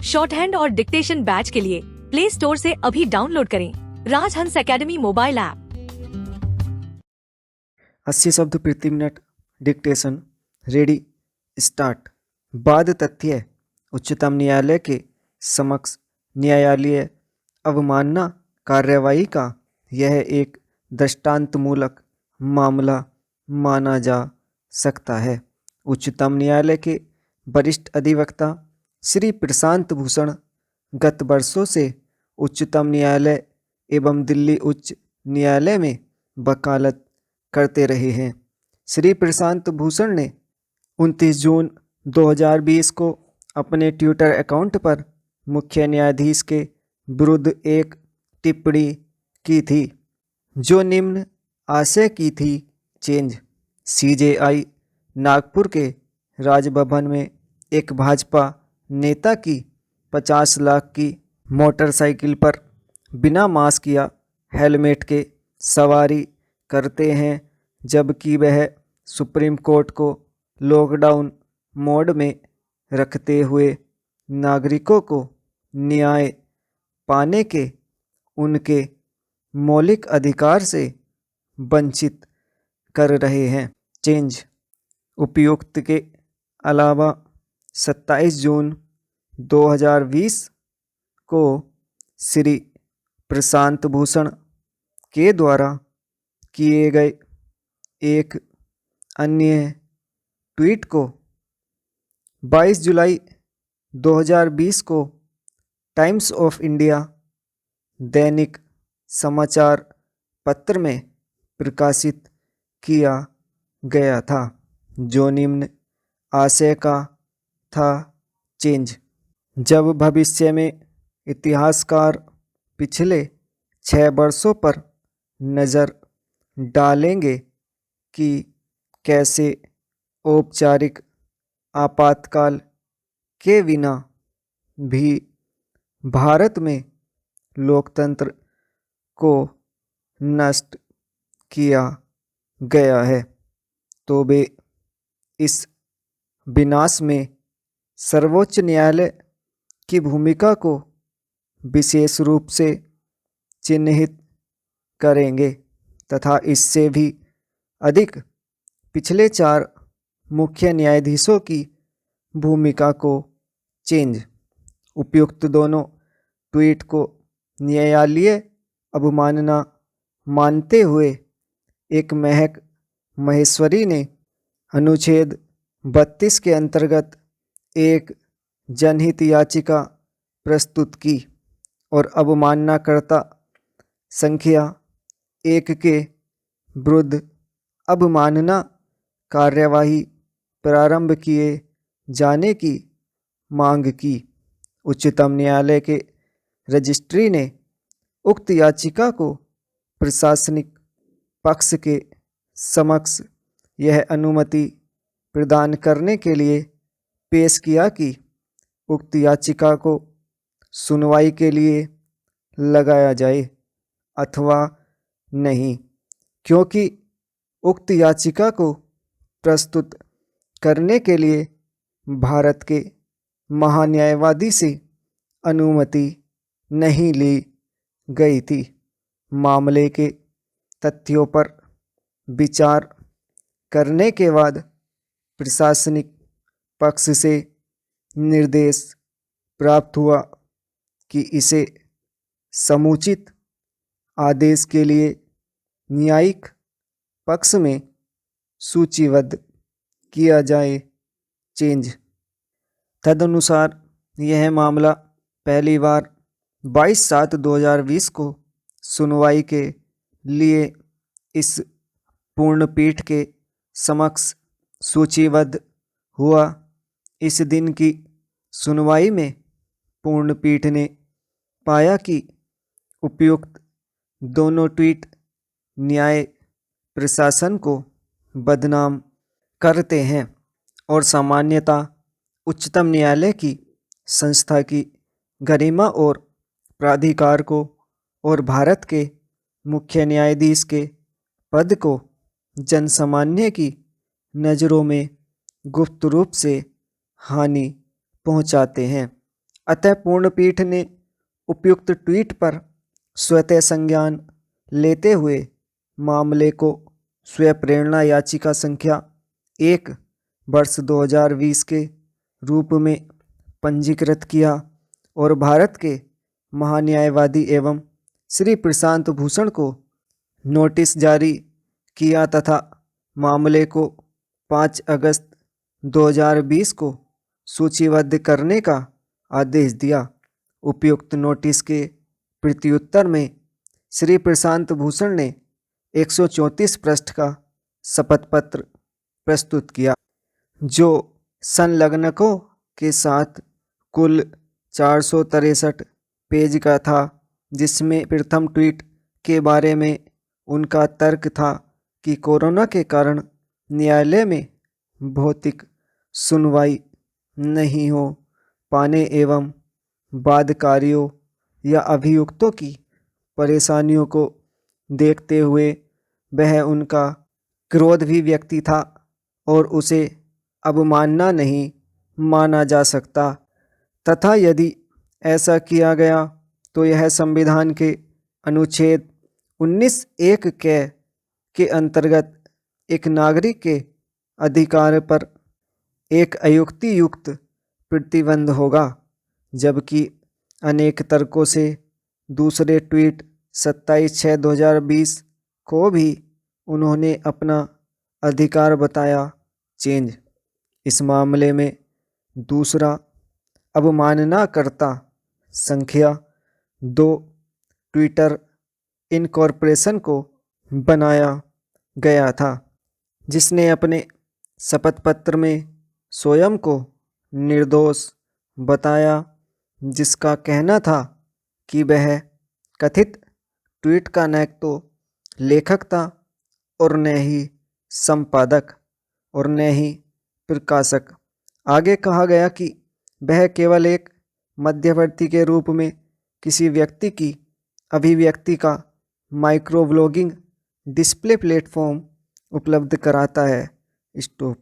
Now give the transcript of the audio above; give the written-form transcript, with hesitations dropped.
Short hand और dictation batch के लिए प्ले स्टोर से अभी डाउनलोड करें राजहंस एकेडमी मोबाइल ऐप। 80 शब्द प्रति मिनट डिक्टेशन रेडी स्टार्ट। बाद तथ्य उच्चतम न्यायालय के समक्ष न्यायालयीय अवमानना कार्यवाही का यह एक दृष्टांतमूलक मामला माना जा सकता है। उच्चतम न्यायालय के वरिष्ठ अधिवक्ता श्री प्रशांत भूषण गत वर्षों से उच्चतम न्यायालय एवं दिल्ली उच्च न्यायालय में वकालत करते रहे हैं। श्री प्रशांत भूषण ने 29 जून 2020 को अपने ट्विटर अकाउंट पर मुख्य न्यायाधीश के विरुद्ध एक टिप्पणी की थी जो निम्न आशय की थी। चेंज सीजेआई नागपुर के राजभवन में एक भाजपा नेता की 50 लाख की मोटरसाइकिल पर बिना मास्क या हेलमेट के सवारी करते हैं, जबकि वह सुप्रीम कोर्ट को लॉकडाउन मोड में रखते हुए नागरिकों को न्याय पाने के उनके मौलिक अधिकार से वंचित कर रहे हैं। चेंज उपर्युक्त के अलावा 27 जून 2020 को श्री प्रशांत भूषण के द्वारा किए गए एक अन्य ट्वीट को 22 जुलाई 2020 को टाइम्स ऑफ इंडिया दैनिक समाचार पत्र में प्रकाशित किया गया था, जो निम्न आशय का था। चेंज जब भविष्य में इतिहासकार पिछले 6 वर्षों पर नज़र डालेंगे कि कैसे औपचारिक आपातकाल के बिना भी भारत में लोकतंत्र को नष्ट किया गया है, तो वे इस विनाश में सर्वोच्च न्यायालय की भूमिका को विशेष रूप से चिन्हित करेंगे तथा इससे भी अधिक पिछले 4 मुख्य न्यायाधीशों की भूमिका को। चेंज उपयुक्त दोनों ट्वीट को न्यायालयीय अवमानना मानते हुए एक महक महेश्वरी ने अनुच्छेद 32 के अंतर्गत एक जनहित याचिका प्रस्तुत की और अवमाननाकर्ता संख्या 1 के विरुद्ध अवमानना कार्यवाही प्रारंभ किए जाने की मांग की। उच्चतम न्यायालय के रजिस्ट्री ने उक्त याचिका को प्रशासनिक पक्ष के समक्ष यह अनुमति प्रदान करने के लिए पेश किया कि उक्त याचिका को सुनवाई के लिए लगाया जाए अथवा नहीं, क्योंकि उक्त याचिका को प्रस्तुत करने के लिए भारत के महान्यायवादी से अनुमति नहीं ली गई थी। मामले के तथ्यों पर विचार करने के बाद प्रशासनिक पक्ष से निर्देश प्राप्त हुआ कि इसे समुचित आदेश के लिए न्यायिक पक्ष में सूचीबद्ध किया जाए। चेंज तदनुसार यह मामला पहली बार 22/7/2020 को सुनवाई के लिए इस पूर्णपीठ के समक्ष सूचीबद्ध हुआ। इस दिन की सुनवाई में पूर्णपीठ ने पाया कि उपयुक्त दोनों ट्वीट न्याय प्रशासन को बदनाम करते हैं और सामान्यतः उच्चतम न्यायालय की संस्था की गरिमा और प्राधिकार को और भारत के मुख्य न्यायाधीश के पद को जनसामान्य की नज़रों में गुप्त रूप से हानि पहुंचाते हैं। अतः पूर्णपीठ ने उपयुक्त ट्वीट पर स्वतः संज्ञान लेते हुए मामले को स्वप्रेरणा याचिका संख्या 1 वर्ष 2020 के रूप में पंजीकृत किया और भारत के महान्यायवादी एवं श्री प्रशांत भूषण को नोटिस जारी किया तथा मामले को 5 अगस्त 2020 को सूचीबद्ध करने का आदेश दिया। उपयुक्त नोटिस के प्रत्युत्तर में श्री प्रशांत भूषण ने 134 पृष्ठ का शपथ पत्र प्रस्तुत किया, जो संलग्नकों के साथ कुल 463 पेज का था, जिसमें प्रथम ट्वीट के बारे में उनका तर्क था कि कोरोना के कारण न्यायालय में भौतिक सुनवाई नहीं हो पाने एवं वादकारियों या अभियुक्तों की परेशानियों को देखते हुए वह उनका क्रोध भी व्यक्ति था और उसे अवमानना नहीं माना जा सकता तथा यदि ऐसा किया गया तो यह संविधान के अनुच्छेद 19(1) के अंतर्गत एक नागरिक के अधिकार पर एक अयुक्तियुक्त प्रतिबंध होगा। जबकि अनेक तर्कों से दूसरे ट्वीट 27/6/2020 को भी उन्होंने अपना अधिकार बताया चेंज। इस मामले में दूसरा अवमाननाकर्ता संख्या 2 ट्विटर इनकॉर्पोरेशन को बनाया गया था, जिसने अपने शपथ पत्र में स्वयं को निर्दोष बताया, जिसका कहना था कि वह कथित ट्वीट का न तो लेखक था और न ही संपादक और न ही प्रकाशक। आगे कहा गया कि वह केवल एक मध्यवर्ती के रूप में किसी व्यक्ति की अभिव्यक्ति का माइक्रो ब्लॉगिंग डिस्प्ले प्लेटफॉर्म उपलब्ध कराता है। स्टॉप।